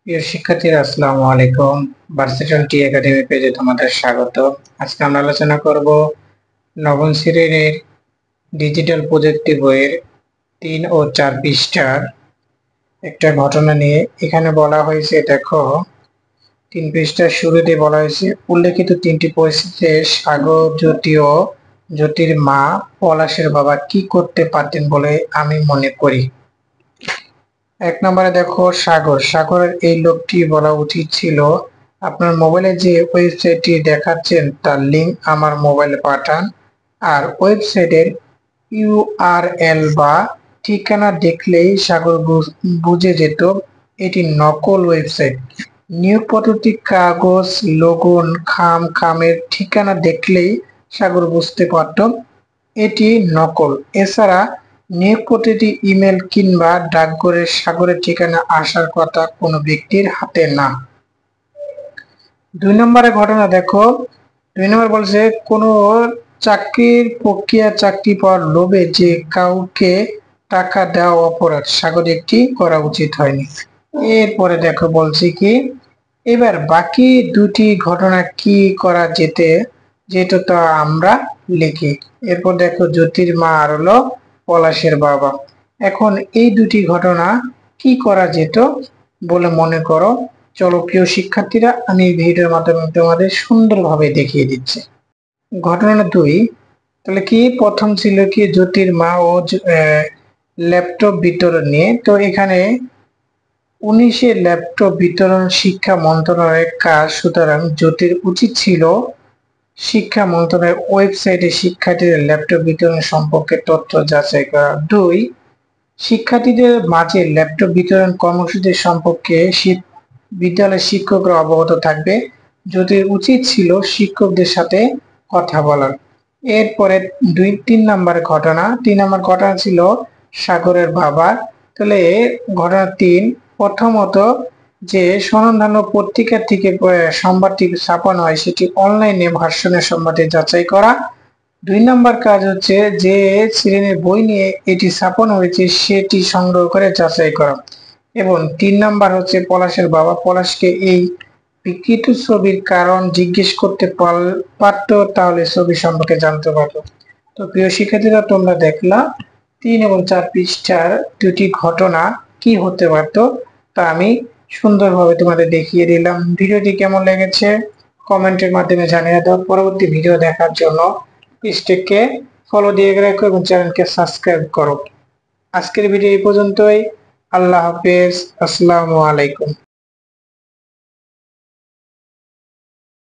প্রিয় শিক্ষার্থীরা আসসালামু আলাইকুম। ভার্সিটি টি একাডেমি পেজে তোমাদের স্বাগত। আজকে আমরা আলোচনা করব নবম শ্রেণীর ডিজিটাল প্রযুক্তি বইয়ের 3 ও 4 পৃষ্ঠার একটা ঘটনা নিয়ে। এখানে বলা হয়েছে, দেখো 3 পৃষ্ঠার শুরুতে বলা হয়েছে, উল্লেখিত 3টি পরিস্থিতিতে সাগর, জ্যোতি ও জ্যোতির মা পলাশের বাবা কি করতে পারতেন বলে আমি মনে করি। 1 নম্বরে দেখো সাগরের এই লোকটি বলা উচিত ছিল, আপনার মোবাইলে যে ওয়েবসাইটটি দেখাচ্ছেন তার লিংক আমার মোবাইলে পাঠান। আর ওয়েবসাইটের ইউআরএল বা ঠিকানা দেখলেই সাগর বুঝে যেত এটি নকল ওয়েবসাইট। নিয়োগ পদ্ধতি, কাগজ, লোগন, খামের ঠিকানা দেখলেই সাগর বুঝতে পারত এটি নকল। এছাড়া নিয়োগ পদ্ধতি, ইমেল কিংবা ডাকঘরে সাগরের ঠিকানা আসার কথা কোনো ব্যক্তির হাতে না। 2 নম্বরে ঘটনা দেখো, 2 নম্বর বলছে, কোনো চাকরির প্রক্রিয়া, চাকরি পাওয়ার লোভে যে কাউকে টাকা দেওয়া অপরাধ, সাগর একটি করা উচিত হয়নি। এরপরে দেখো বলছি কি, এবার বাকি দুটি ঘটনা কি করা যেত তা আমরা লিখি। এরপর দেখো জ্যোতির মা আর হলো পলাশের বাবা। এখন এই দুটি ঘটনা কি করা যেত বলে মনে করো? চলো প্রিয় শিক্ষার্থীরা, আমি ভিডিওর মাধ্যমে তোমাদের সুন্দরভাবে দেখিয়ে দিচ্ছি। ঘটনা 2, তাহলে কি প্রথম ছিল কি জ্যোতির মা ও ল্যাপটপ বিতরণ নিয়ে। তো এখানে 19-এ ল্যাপটপ বিতরণ শিক্ষা মন্ত্রণালয়ের কাজ, সুতরাং জ্যোতির উচিত ছিল শিক্ষা মন্ত্রণালয়ের ওয়েবসাইটে শিক্ষার্থীদের ল্যাপটপ বিতরণ সম্পর্কে তথ্য যাচাই করা। 2, শিক্ষার্থীদের মাঝে ল্যাপটপ বিতরণ কর্মসূচি সম্পর্কে বিদ্যালয়ের শিক্ষকরা অবগত থাকবে। জ্যোতির উচিত ছিল শিক্ষকদের সাথে কথা বলার। এরপরে 3 নম্বর ঘটনা ছিল সাগরের বাবা। তাহলে ঘটনা 3, প্রথমত যে স্বনামধন্য পত্রিকা থেকে সংবাদটি ছাপানো হয় সেটি অনলাইনে ভার্সনের সংবাদটি যাচাই করা। 2 নম্বর কাজ হচ্ছে যে শ্রেণীর বই নিয়ে এটি ছাপানো হয়েছে সেটি সংগ্রহ করে যাচাই করা। এবং 3 নম্বর হচ্ছে পলাশের বাবা পলাশকে এই বিকৃত ছবির কারণ জিজ্ঞেস করতে পারতো, তাহলে ছবি সম্পর্কে জানতে পারতো। তো প্রিয় শিক্ষার্থীরা, তোমরা দেখলা 3 এবং 4 পৃষ্ঠার দুটি ঘটনা কি হতে পারতো তা আমি সুন্দরভাবে তোমাদের দেখিয়ে দিলাম। ভিডিওটি কেমন লেগেছে কমেন্টের মাধ্যমে জানিয়ে দাও। পরবর্তী ভিডিও দেখার জন্য পেজটিকে ফলো দিয়ে রাখো এবং চ্যানেলকে সাবস্ক্রাইব করো। আজকের ভিডিও এই পর্যন্তই। আল্লাহ হাফেজ, আসসালামু আলাইকুম।